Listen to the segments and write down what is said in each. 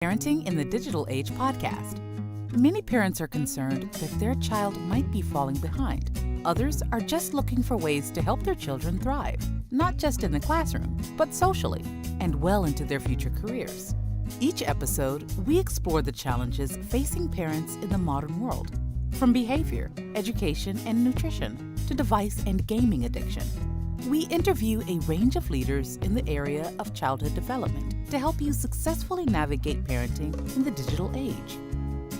Parenting in the Digital Age podcast. Many parents are concerned that their child might be falling behind. Others are just looking for ways to help their children thrive, not just in the classroom, but socially, and well into their future careers. Each episode, we explore the challenges facing parents in the modern world, from behavior, education, and nutrition to device and gaming addiction. We interview a range of leaders in the area of childhood development to help you successfully navigate parenting in the digital age.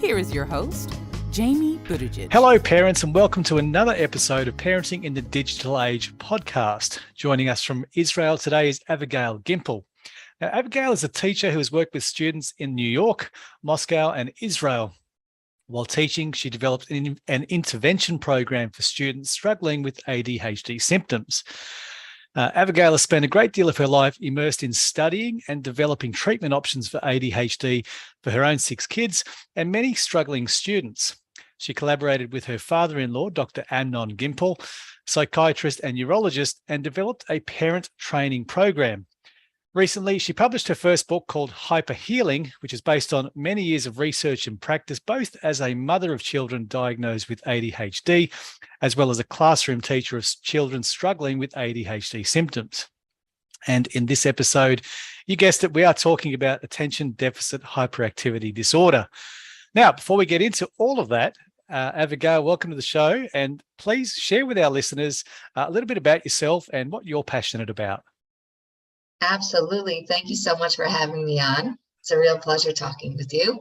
Here is your host, Jamie Buttigieg. Hello, parents, and welcome to another episode of Parenting in the Digital Age podcast. Joining us from Israel today is Avigail Gimpel. Now, Abigail is a teacher who has worked with students in New York, Moscow, and Israel. While teaching, she developed an intervention program for students struggling with ADHD symptoms. Abigail has spent a great deal of her life immersed in studying and developing treatment options for ADHD for her own 6 kids and many struggling students. She collaborated with her father-in-law, Dr. Amnon Gimpel, psychiatrist and neurologist, and developed a parent training program. Recently, she published her first book called HyperHealing, which is based on many years of research and practice, both as a mother of children diagnosed with ADHD, as well as a classroom teacher of children struggling with ADHD symptoms. And in this episode, you guessed it, we are talking about attention deficit hyperactivity disorder. Now, before we get into all of that, Abigail, welcome to the show, and please share with our listeners a little bit about yourself and what you're passionate about. Absolutely. Thank you so much for having me on. It's a real pleasure talking with you.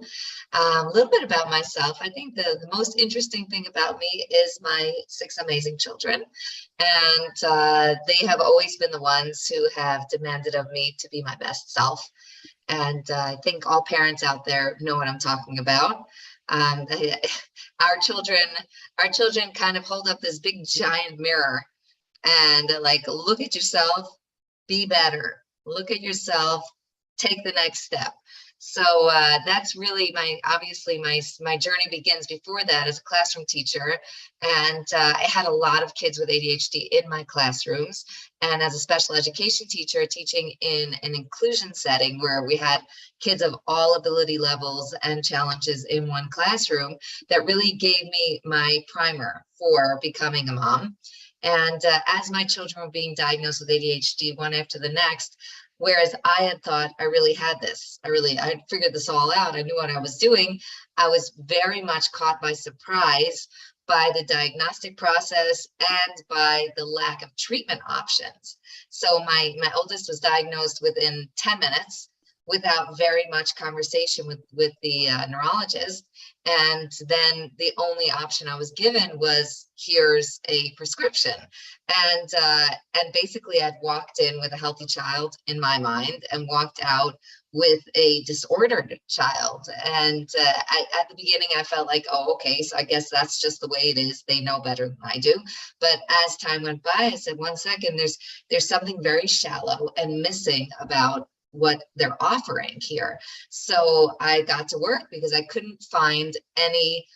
A little bit about myself. I think the most interesting thing about me is my 6 amazing children. And they have always been the ones who have demanded of me to be my best self. And I think all parents out there know what I'm talking about. Our children kind of hold up this big giant mirror and look at yourself, be better. Look at yourself, take the next step. So that's really my journey begins before that as a classroom teacher. And I had a lot of kids with ADHD in my classrooms. And as a special education teacher, teaching in an inclusion setting where we had kids of all ability levels and challenges in one classroom, that really gave me my primer for becoming a mom. And as my children were being diagnosed with ADHD one after the next, whereas I had thought I really had this, I had figured this all out, I knew what I was doing, I was very much caught by surprise by the diagnostic process and by the lack of treatment options. So my oldest was diagnosed within 10 minutes without very much conversation with the neurologist. And then the only option I was given was, here's a prescription. And basically I'd walked in with a healthy child in my mind and walked out with a disordered child. And at the beginning I felt like, oh, okay, so I guess that's just the way it is. They know better than I do. But as time went by, I said, one second, there's something very shallow and missing about what they're offering here. So I got to work because I couldn't find any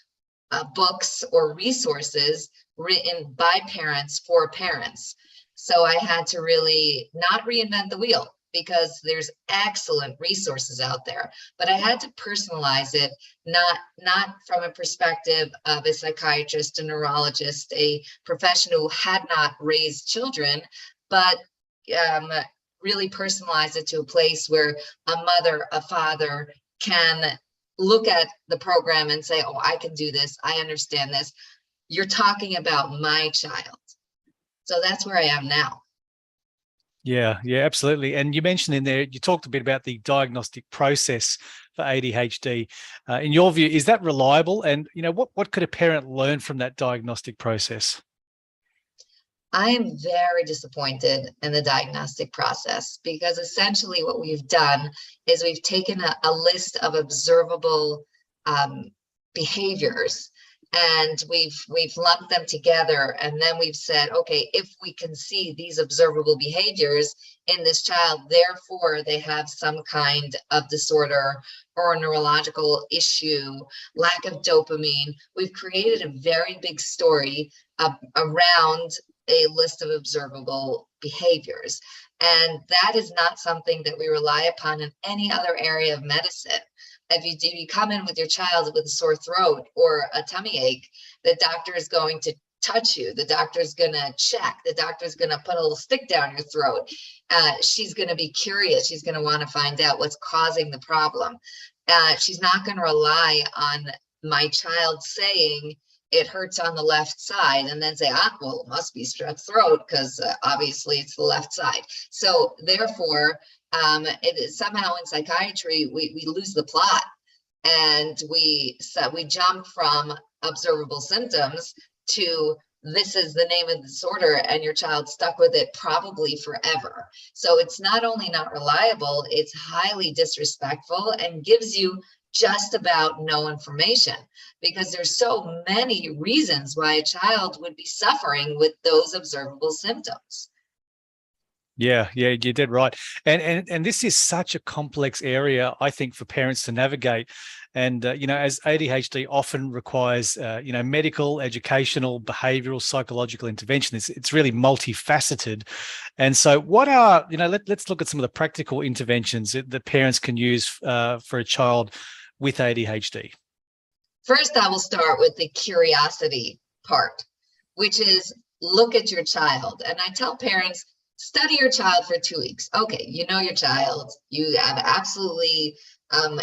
books or resources written by parents for parents. So I had to really not reinvent the wheel, because there's excellent resources out there, but I had to personalize it, not from a perspective of a psychiatrist, a neurologist, a professional who had not raised children, but really personalize it to a place where a mother, a father can look at the program and say, oh, I can do this. I understand this. You're talking about my child. So that's where I am now. Yeah, absolutely. And you mentioned in there, you talked a bit about the diagnostic process for ADHD. In your view, is that reliable? And, what could a parent learn from that diagnostic process? I am very disappointed in the diagnostic process, because essentially what we've done is we've taken a list of observable behaviors, and we've lumped them together, and then we've said, okay, if we can see these observable behaviors in this child, therefore they have some kind of disorder or a neurological issue, lack of dopamine. We've created a very big story around a list of observable behaviors. And that is not something that we rely upon in any other area of medicine. if you come in with your child with a sore throat or a tummy ache, the doctor is going to touch you. The doctor is going to check. The doctor is going to put a little stick down your throat. She's going to be curious. She's going to want to find out what's causing the problem. She's not going to rely on my child saying it hurts on the left side and then say, well, it must be strep throat because obviously it's the left side. So therefore, it is somehow in psychiatry, we lose the plot, and we jump from observable symptoms to this is the name of the disorder, and your child's stuck with it probably forever. So it's not only not reliable, it's highly disrespectful and gives you just about no information, because there's so many reasons why a child would be suffering with those observable symptoms. Yeah, you did right. And this is such a complex area, I think, for parents to navigate. And, as ADHD often requires, medical, educational, behavioral, psychological intervention, it's really multifaceted. And so what are, let's look at some of the practical interventions that parents can use for a child with ADHD. First, I will start with the curiosity part, which is look at your child. And I tell parents, study your child for 2 weeks. Okay, you know your child. You have absolutely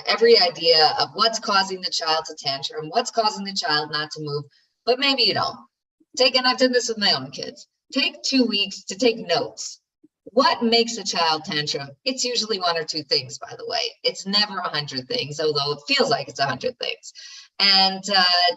every idea of what's causing the child to tantrum, what's causing the child not to move, but maybe you don't. And I've done this with my own kids. Take 2 weeks to take notes. What makes a child tantrum? It's usually 1 or 2 things, by the way. It's never 100 things, although it feels like it's 100 things. And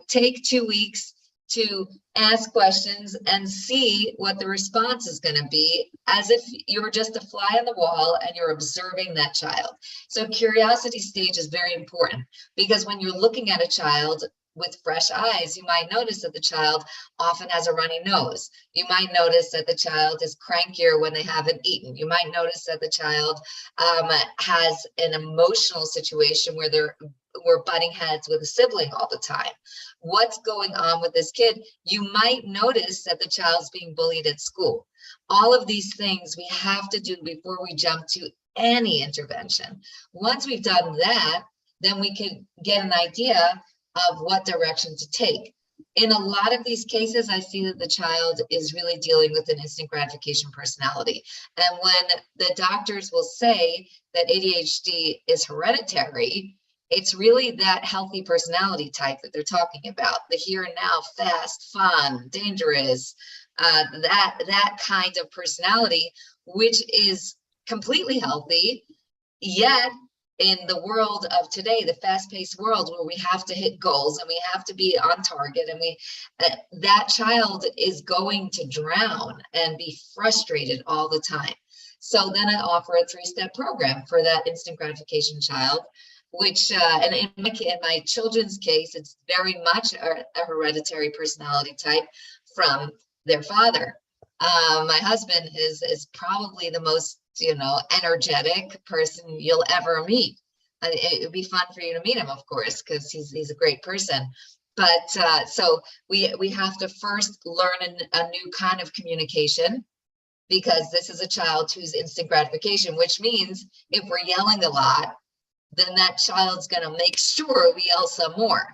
take 2 weeks to ask questions and see what the response is going to be, as if you're just a fly on the wall and you're observing that child. So curiosity stage is very important, because when you're looking at a child with fresh eyes, you might notice that the child often has a runny nose. You might notice that the child is crankier when they haven't eaten. You might notice that the child has an emotional situation where we're butting heads with a sibling all the time. What's going on with this kid? You might notice that the child's being bullied at school. All of these things we have to do before we jump to any intervention. Once we've done that, then we can get an idea of what direction to take. In a lot of these cases, I see that the child is really dealing with an instant gratification personality. And when the doctors will say that ADHD is hereditary, it's really that healthy personality type that they're talking about. The here and now, fast, fun, dangerous, that kind of personality, which is completely healthy, yet in the world of today, the fast-paced world where we have to hit goals and we have to be on target, and that child is going to drown and be frustrated all the time. So then I offer a 3-step program for that instant gratification child, which and in my children's case, it's very much a hereditary personality type from their father. My husband is probably the most energetic person you'll ever meet. It would be fun for you to meet him, of course, because he's a great person. But so we have to first learn a new kind of communication, because this is a child who's instant gratification, which means if we're yelling a lot, then that child's going to make sure we yell some more.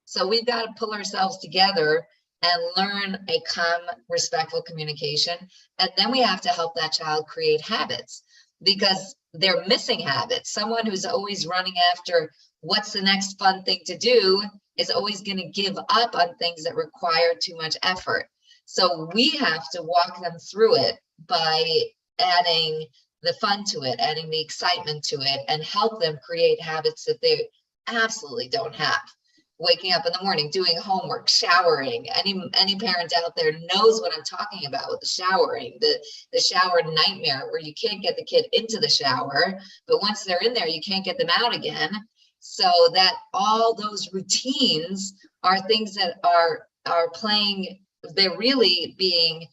So we've got to pull ourselves together and learn a calm, respectful communication. And then we have to help that child create habits, because they're missing habits. Someone who's always running after what's the next fun thing to do is always going to give up on things that require too much effort. So we have to walk them through it by adding the fun to it, adding the excitement to it, and help them create habits that they absolutely don't have. Waking up in the morning, doing homework, showering. Any parent out there knows what I'm talking about with the showering, the shower nightmare, where you can't get the kid into the shower, but once they're in there, you can't get them out again. So that all those routines are things that are playing, they're really being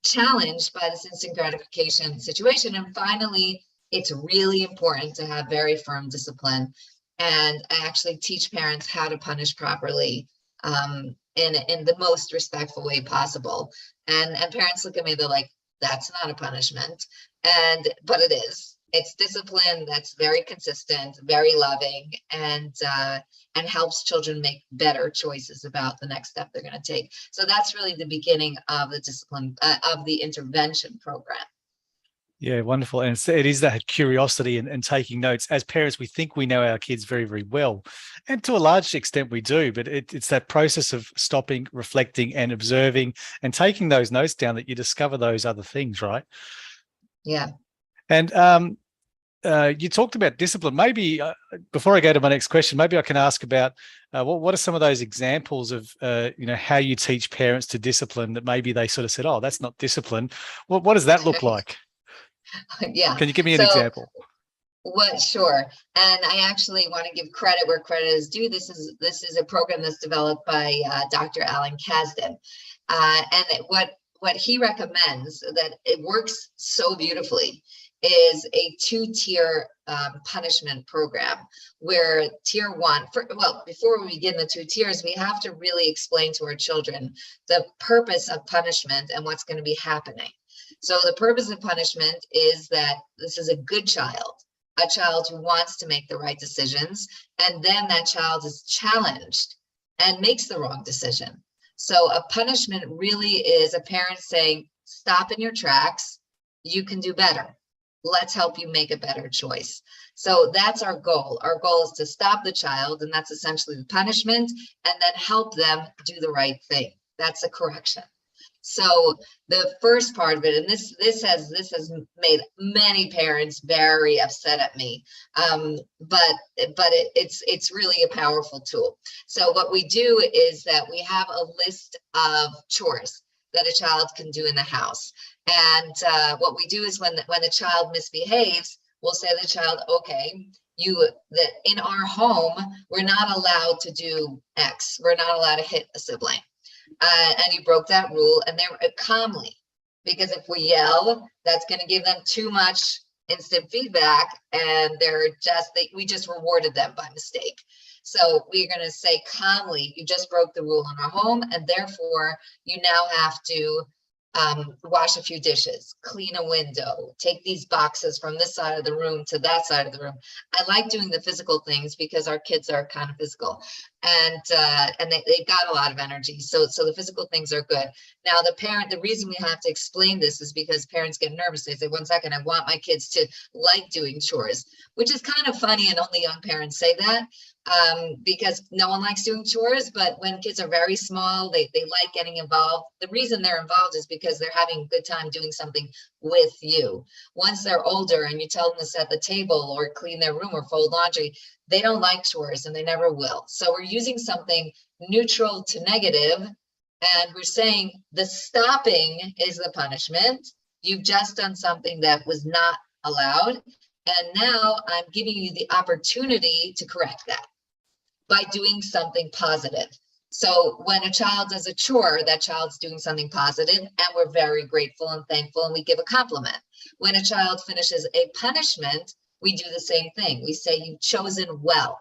challenged by this instant gratification situation. And finally, it's really important to have very firm discipline. And I actually teach parents how to punish properly in the most respectful way possible. And parents look at me, they're like, that's not a punishment. But it is. It's discipline that's very consistent, very loving, and helps children make better choices about the next step they're going to take. So that's really the beginning of the discipline of the intervention program. Yeah, wonderful. And it is that curiosity and taking notes. As parents, we think we know our kids very, very well. And to a large extent, we do. But it's that process of stopping, reflecting, and observing and taking those notes down that you discover those other things, right? Yeah. And you talked about discipline. Maybe before I go to my next question, maybe I can ask about what are some of those examples of how you teach parents to discipline that maybe they sort of said, oh, that's not discipline. What does that look like? Yeah. Can you give me an example? Sure. And I actually want to give credit where credit is due. This is a program that's developed by Dr. Alan Kasdan. And what he recommends, that it works so beautifully, is a 2-tier punishment program, where tier 1, before we begin the 2 tiers, we have to really explain to our children the purpose of punishment and what's going to be happening. So the purpose of punishment is that this is a good child, a child who wants to make the right decisions, and then that child is challenged and makes the wrong decision. So a punishment really is a parent saying, stop in your tracks, you can do better. Let's help you make a better choice. So that's our goal. Our goal is to stop the child, and that's essentially the punishment, and then help them do the right thing. That's a correction. So the first part of it, and this has made many parents very upset at me, but it's really a powerful tool. So what we do is that we have a list of chores that a child can do in the house, and what we do is when the child misbehaves, we'll say to the child, okay, that in our home we're not allowed to do X. We're not allowed to hit a sibling. And you broke that rule, and they're calmly, because if we yell, that's going to give them too much instant feedback, and we just rewarded them by mistake. So we're going to say calmly, you just broke the rule in our home, and therefore you now have to wash a few dishes, clean a window, take these boxes from this side of the room to that side of the room. I like doing the physical things because our kids are kind of physical, and they've got a lot of energy. So the physical things are good. Now the reason we have to explain this is because parents get nervous. They say, 1 second, I want my kids to like doing chores, which is kind of funny, and only young parents say that. Because no one likes doing chores, but when kids are very small, they like getting involved. The reason they're involved is because they're having a good time doing something with you. Once they're older and you tell them to set the table or clean their room or fold laundry, they don't like chores, and they never will. So we're using something neutral to negative, and we're saying the stopping is the punishment. You've just done something that was not allowed, and now I'm giving you the opportunity to correct that by doing something positive. So when a child does a chore, that child's doing something positive, and we're very grateful and thankful, and we give a compliment. When a child finishes a punishment, we do the same thing. We say, you've chosen well.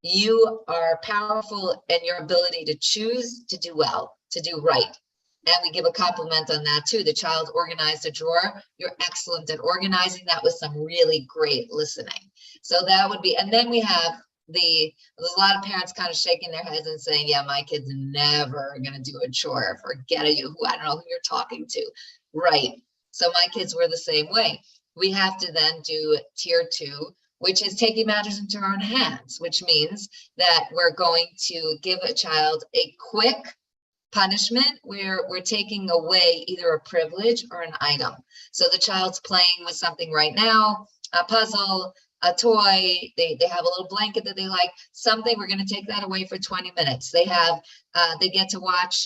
You are powerful in your ability to choose to do well, to do right. And we give a compliment on that too. The child organized a drawer. You're excellent at organizing that with some really great listening. So that would be, and then we have there's a lot of parents kind of shaking their heads and saying, yeah, my kid's never going to do a chore. Forget you. I don't know who you're talking to. Right. So my kids were the same way. We have to then do tier 2, which is taking matters into our own hands, which means that we're going to give a child a quick punishment where we're taking away either a privilege or an item. So the child's playing with something right now, a puzzle, a toy, they have a little blanket that they like, something, we're going to take that away for 20 minutes. They get to watch,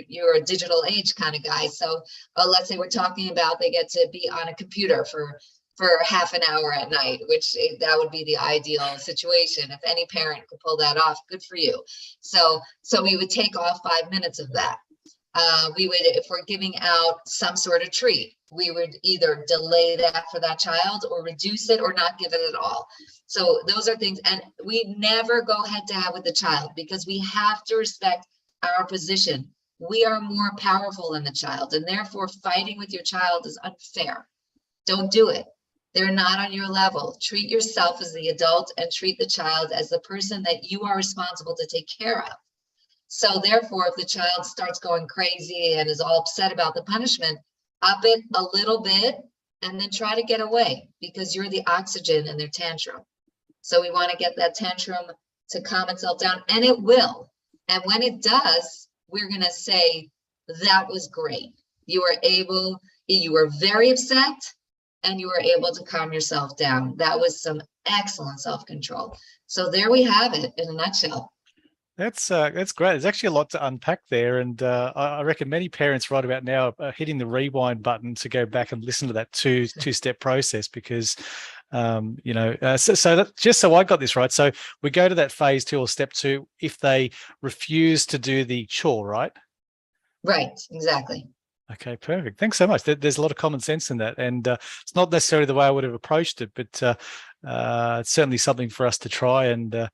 you're a digital age kind of guy. So let's say we're talking about, they get to be on a computer for half an hour at night, which that would be the ideal situation. If any parent could pull that off, good for you. So we would take off 5 minutes of that. We would, if we're giving out some sort of treat, we would either delay that for that child or reduce it or not give it at all. So those are things, and we never go head to head with the child because we have to respect our position. We are more powerful than the child, and therefore fighting with your child is unfair. Don't do it. They're not on your level. Treat yourself as the adult and treat the child as the person that you are responsible to take care of. So therefore, if the child starts going crazy and is all upset about the punishment, up it a little bit and then try to get away, because you're the oxygen in their tantrum. So we want to get that tantrum to calm itself down, and it will. And when it does, we're going to say, that was great. You were very upset and you were able to calm yourself down. That was some excellent self-control. So there we have it in a nutshell. That's great. There's actually a lot to unpack there, and I reckon many parents right about now are hitting the rewind button to go back and listen to that two-step process, because so that, just so I got this right, so we go to that phase 2 or step 2 if they refuse to do the chore, right? Right, exactly. Okay, perfect. Thanks so much. There's a lot of common sense in that, and it's not necessarily the way I would have approached it, but it's certainly something for us to try, and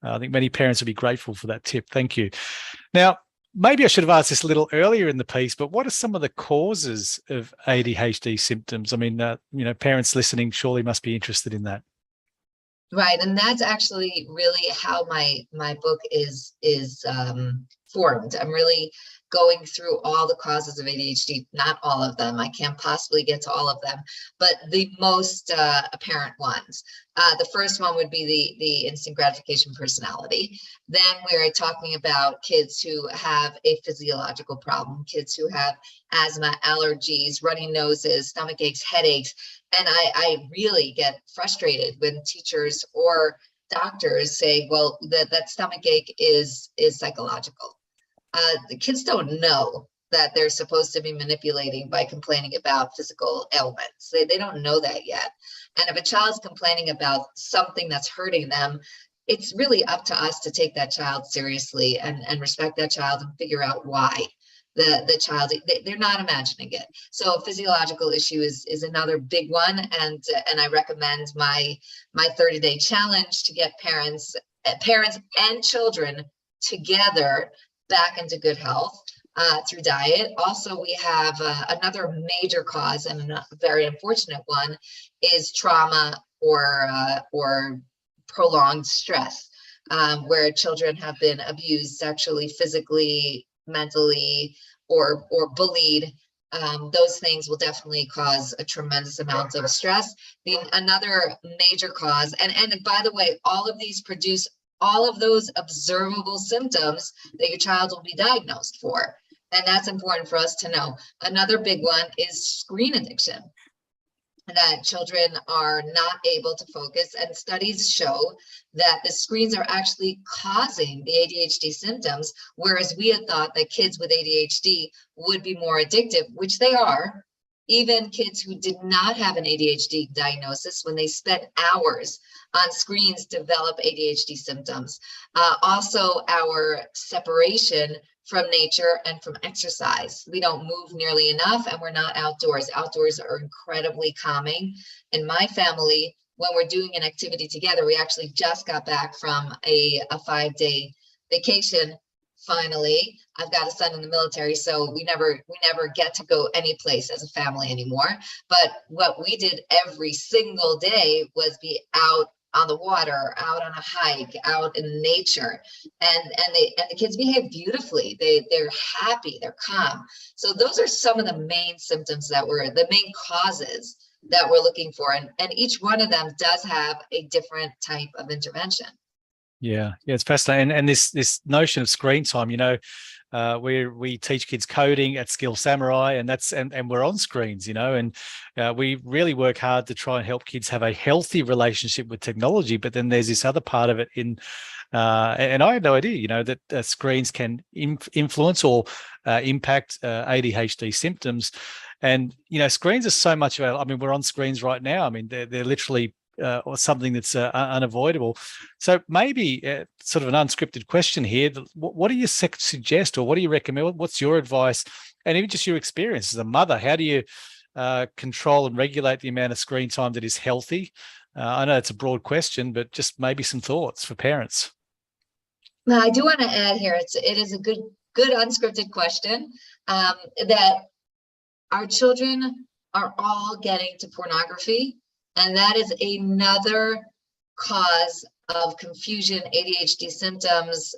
I think many parents would be grateful for that tip. Thank you. Now, maybe I should have asked this a little earlier in the piece, but what are some of the causes of ADHD symptoms? I mean, parents listening surely must be interested in that. Right, and that's actually really how my book is formed. I'm really going through all the causes of ADHD, not all of them. I can't possibly get to all of them, but the most apparent ones. The first one would be the instant gratification personality. Then we're talking about kids who have a physiological problem, kids who have asthma, allergies, runny noses, stomach aches, headaches. And I really get frustrated when teachers or doctors say, well, that stomach ache is psychological. The kids don't know that they're supposed to be manipulating by complaining about physical ailments. They don't know that yet. And if a child's complaining about something that's hurting them, it's really up to us to take that child seriously and respect that child and figure out why the child, they're not imagining it. So a physiological issue is another big one. And I recommend my 30-day challenge to get parents and children together back into good health through diet. Also, we have another major cause, and a very unfortunate one, is trauma or prolonged stress, where children have been abused sexually, physically, mentally, or bullied. Those things will definitely cause a tremendous amount of stress. Another major cause, and by the way, all of these produce all of those observable symptoms that your child will be diagnosed for. And that's important for us to know. Another big one is screen addiction, that children are not able to focus. And studies show that the screens are actually causing the ADHD symptoms, whereas we had thought that kids with ADHD would be more addictive, which they are. Even kids who did not have an ADHD diagnosis, when they spent hours on screens, develop ADHD symptoms. Also, our separation from nature and from exercise. We don't move nearly enough, and we're not outdoors. Outdoors are incredibly calming. In my family, when we're doing an activity together, we actually just got back from a 5-day vacation. Finally, I've got a son in the military, so we never get to go any place as a family anymore. But what we did every single day was be out on the water, out on a hike, out in nature, and the kids behave beautifully. They're happy, they're calm. So those are some of the main symptoms the main causes that we're looking for, and each one of them does have a different type of intervention. Yeah, it's fascinating. And this notion of screen time, we teach kids coding at Skill Samurai, and we're on screens, and we really work hard to try and help kids have a healthy relationship with technology. But then there's this other part of it and I had no idea, that screens can influence or impact ADHD symptoms. And, screens are so much about, we're on screens right now. They're literally or something that's unavoidable. So maybe sort of an unscripted question here. What do you suggest, or what do you recommend? What's your advice? And even just your experience as a mother, how do you control and regulate the amount of screen time that is healthy? I know it's a broad question, but just maybe some thoughts for parents. Now, I do want to add here, it is a good unscripted question, that our children are all getting to pornography And that is another cause of confusion, ADHD symptoms,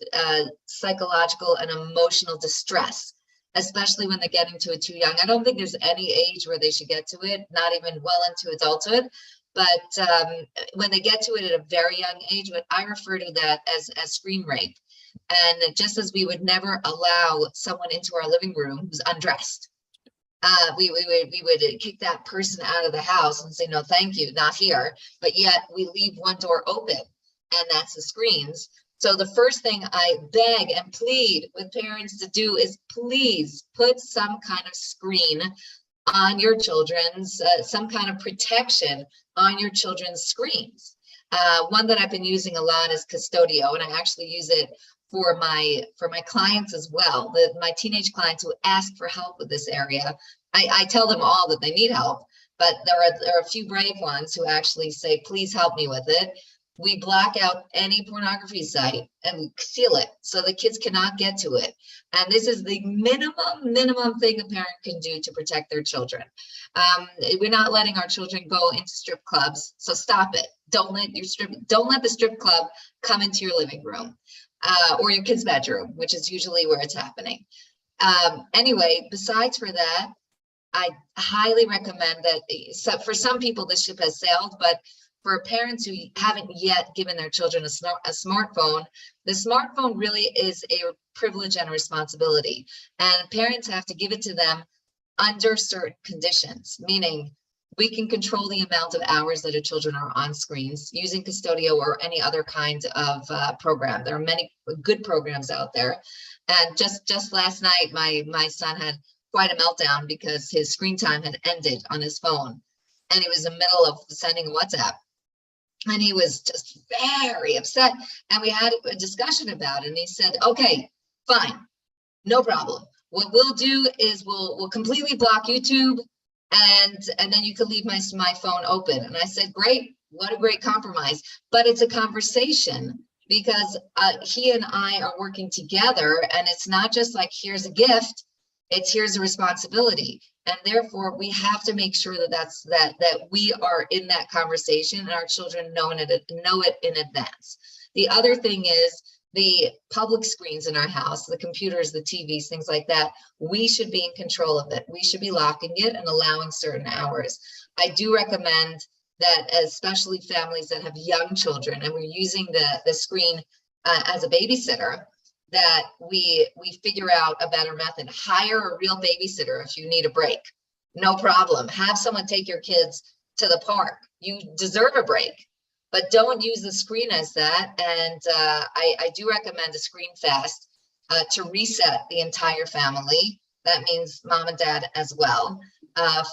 psychological and emotional distress, especially when they're getting to it too young. I don't think there's any age where they should get to it, not even well into adulthood. But when they get to it at a very young age, what I refer to that as screen rape. And just as we would never allow someone into our living room who's undressed, we would kick that person out of the house and say, no, thank you, not here. But yet we leave one door open, and that's the screens. So the first thing I beg and plead with parents to do is please put some kind of screen on your children's, some kind of protection on your children's screens. One that I've been using a lot is Custodio, and I actually use it for my clients as well. My teenage clients who ask for help with this area, I tell them all that they need help, but there are a few brave ones who actually say, please help me with it. We block out any pornography site and we seal it so the kids cannot get to it. And this is the minimum thing a parent can do to protect their children. We're not letting our children go into strip clubs, so stop it. Don't let the strip club come into your living room or your kid's bedroom, which is usually where it's happening. Anyway, besides for that, I highly recommend that. So for some people, this ship has sailed, but for parents who haven't yet given their children a smartphone, the smartphone really is a privilege and a responsibility. And parents have to give it to them under certain conditions, meaning we can control the amount of hours that our children are on screens using Custodio or any other kind of program. There are many good programs out there. And just last night, my son had quite a meltdown because his screen time had ended on his phone. And he was in the middle of sending a WhatsApp. And he was just very upset. And we had a discussion about it. And he said, okay, fine, no problem. What we'll do is we'll completely block YouTube, and then you can leave my phone open. And I said, great, what a great compromise. But it's a conversation because he and I are working together, and it's not just like, here's a gift, it's here's a responsibility. And therefore, we have to make sure that we are in that conversation and our children know it in advance. The other thing is the public screens in our house, the computers, the TVs, things like that. We should be in control of it. We should be locking it and allowing certain hours. I do recommend that, especially families that have young children and we're using the screen as a babysitter, that we figure out a better method. Hire a real babysitter if you need a break. No problem. Have someone take your kids to the park. You deserve a break, but don't use the screen as that. And I do recommend a screen fast to reset the entire family. That means mom and dad as well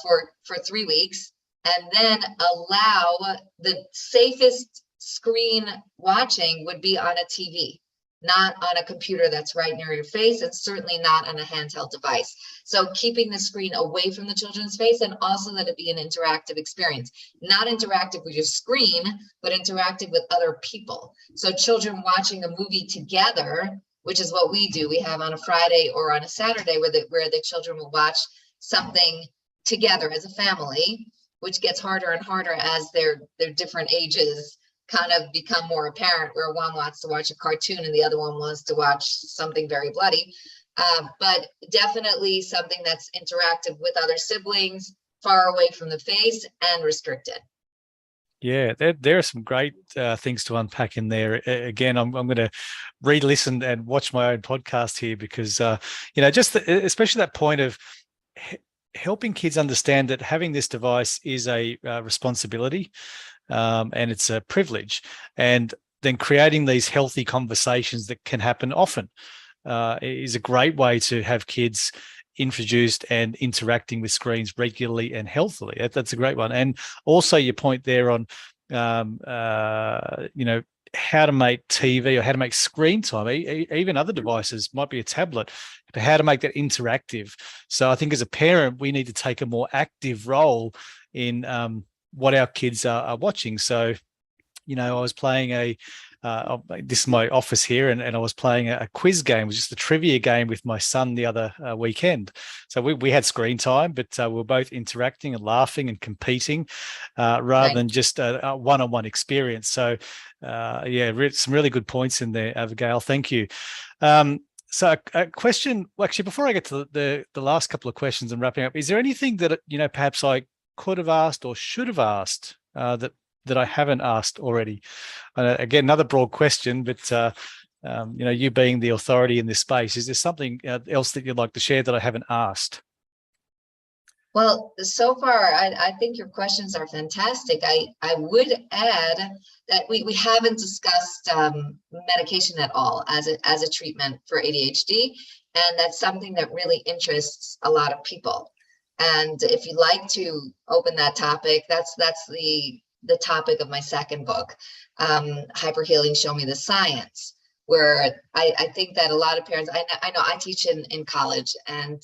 for 3 weeks. And then allow the safest screen watching would be on a TV. Not on a computer that's right near your face, and certainly not on a handheld device. So keeping the screen away from the children's face, and also that it be an interactive experience. Not interactive with your screen, but interactive with other people. So children watching a movie together, which is what we do. We have on a Friday or on a Saturday where the children will watch something together as a family, which gets harder and harder as their different ages kind of become more apparent, where one wants to watch a cartoon and the other one wants to watch something very bloody. But definitely something that's interactive with other siblings, far away from the face, and restricted. Yeah, there are some great things to unpack in there. Again, I'm going to re-listen and watch my own podcast here because, especially that point of helping kids understand that having this device is a responsibility. And it's a privilege, and then creating these healthy conversations that can happen often is a great way to have kids introduced and interacting with screens regularly and healthily. That's a great one. And also your point there on, how to make TV or how to make screen time, even other devices, might be a tablet, but how to make that interactive. So I think as a parent, we need to take a more active role in what our kids are watching. So, I was playing this is my office here, and I was playing a quiz game, it was just a trivia game with my son the other weekend. So we had screen time, but we were both interacting and laughing and competing rather than just a one-on-one experience. So some really good points in there, Abigail. Thank you. So a question, actually, before I get to the last couple of questions and wrapping up, is there anything that, perhaps I could have asked or should have asked that I haven't asked already? Again, another broad question, but you being the authority in this space, is there something else that you'd like to share that I haven't asked? Well, so far, I think your questions are fantastic. I would add that we haven't discussed medication at all as a treatment for ADHD, and that's something that really interests a lot of people. And if you'd like to open that topic, that's the topic of my second book, HyperHealing, Show Me the Science, where I think that a lot of parents, I know I teach in college, and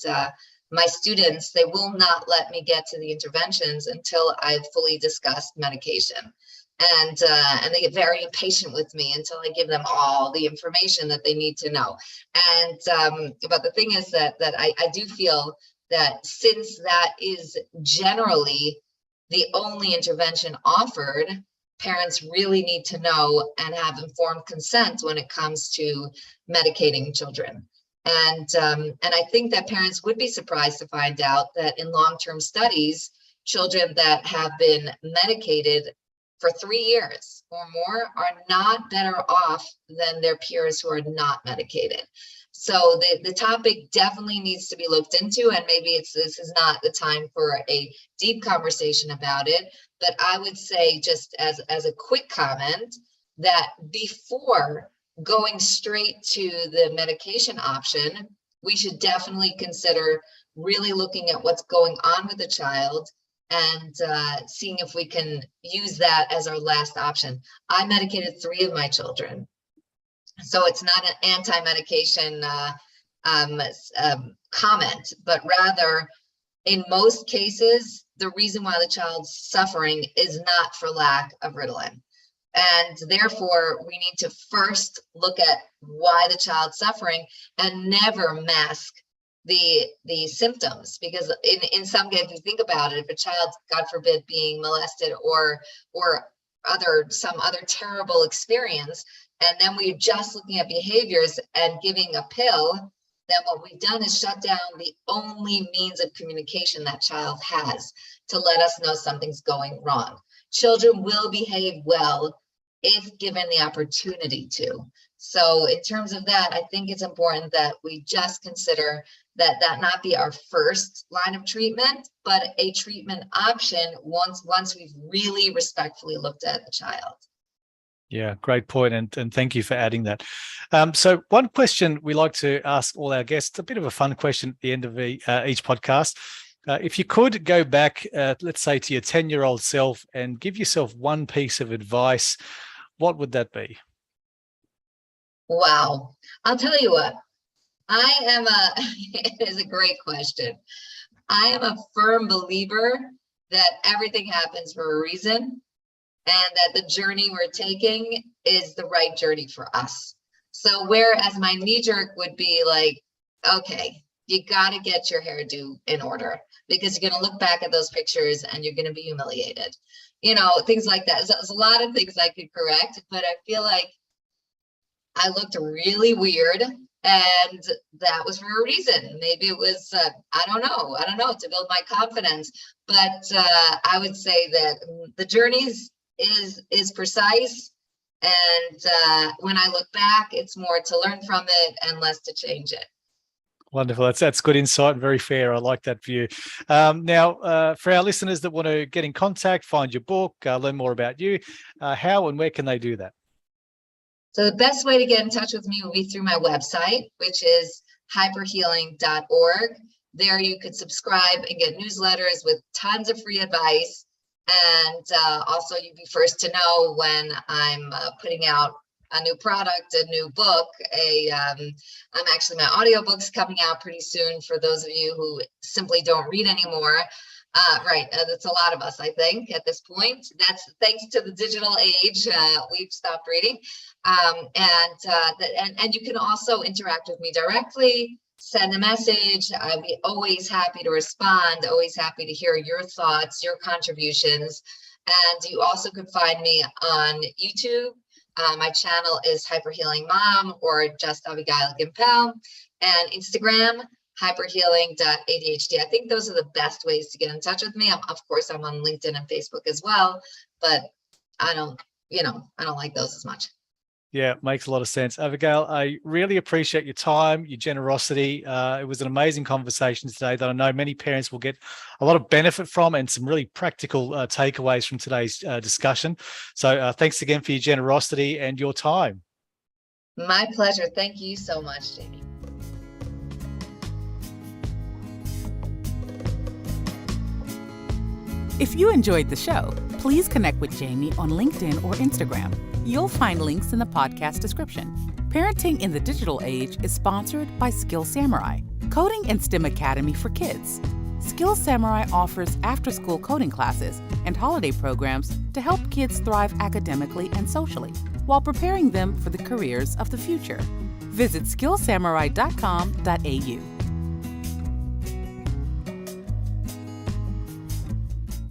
my students, they will not let me get to the interventions until I've fully discussed medication. And they get very impatient with me until I give them all the information that they need to know. And but the thing is that I do feel that since that is generally the only intervention offered, parents really need to know and have informed consent when it comes to medicating children. And I think that parents would be surprised to find out that in long-term studies, children that have been medicated for 3 years or more are not better off than their peers who are not medicated. So the topic definitely needs to be looked into, and maybe this is not the time for a deep conversation about it. But I would say, just as a quick comment, that before going straight to the medication option, we should definitely consider really looking at what's going on with the child and seeing if we can use that as our last option. I medicated 3 of my children, so it's not an anti-medication comment, but rather, in most cases, the reason why the child's suffering is not for lack of Ritalin. And therefore, we need to first look at why the child's suffering and never mask the symptoms. Because in some cases, if you think about it, if a child, God forbid, being molested or some other terrible experience, and then we're just looking at behaviors and giving a pill, then what we've done is shut down the only means of communication that child has to let us know something's going wrong. Children will behave well if given the opportunity to. So in terms of that, I think it's important that we just consider that not be our first line of treatment, but a treatment option once we've really respectfully looked at the child. Yeah, great point, and thank you for adding that. So one question we like to ask all our guests, a bit of a fun question at the end of each podcast. If you could go back, let's say, to your 10-year-old self and give yourself one piece of advice, what would that be? Wow. I'll tell you what, it is a great question. I am a firm believer that everything happens for a reason, and that the journey we're taking is the right journey for us. So whereas my knee jerk would be like, okay, you got to get your hairdo in order, because you're going to look back at those pictures and you're going to be humiliated. Things like that. So there's a lot of things I could correct, but I feel like I looked really weird, and that was for a reason. Maybe it was, I don't know, to build my confidence. But I would say that the journey is precise. And when I look back, it's more to learn from it and less to change it. Wonderful. That's good insight and very fair. I like that view. Now, for our listeners that want to get in contact, find your book, learn more about you, how and where can they do that? So the best way to get in touch with me will be through my website, which is hyperhealing.org. There you could subscribe and get newsletters with tons of free advice. And also you'd be first to know when I'm putting out a new product, a new book. My audiobook's coming out pretty soon for those of you who simply don't read anymore. Right. That's a lot of us, I think, at this point. That's thanks to the digital age. We've stopped reading. And you can also interact with me directly, send a message. I'd be always happy to respond, always happy to hear your thoughts, your contributions. And you also could find me on YouTube. My channel is HyperHealing Mom or just Avigail Gimpel, and Instagram, hyperhealing.adhd. I think those are the best ways to get in touch with me. Of course, I'm on LinkedIn and Facebook as well, but I don't like those as much. Yeah, makes a lot of sense. Abigail, I really appreciate your time, your generosity. It was an amazing conversation today that I know many parents will get a lot of benefit from and some really practical takeaways from today's discussion. So thanks again for your generosity and your time. My pleasure. Thank you so much, Jamie. If you enjoyed the show, please connect with Jamie on LinkedIn or Instagram. You'll find links in the podcast description. Parenting in the Digital Age is sponsored by Skill Samurai, Coding and STEM Academy for Kids. Skill Samurai offers after-school coding classes and holiday programs to help kids thrive academically and socially while preparing them for the careers of the future. Visit skillsamurai.com.au.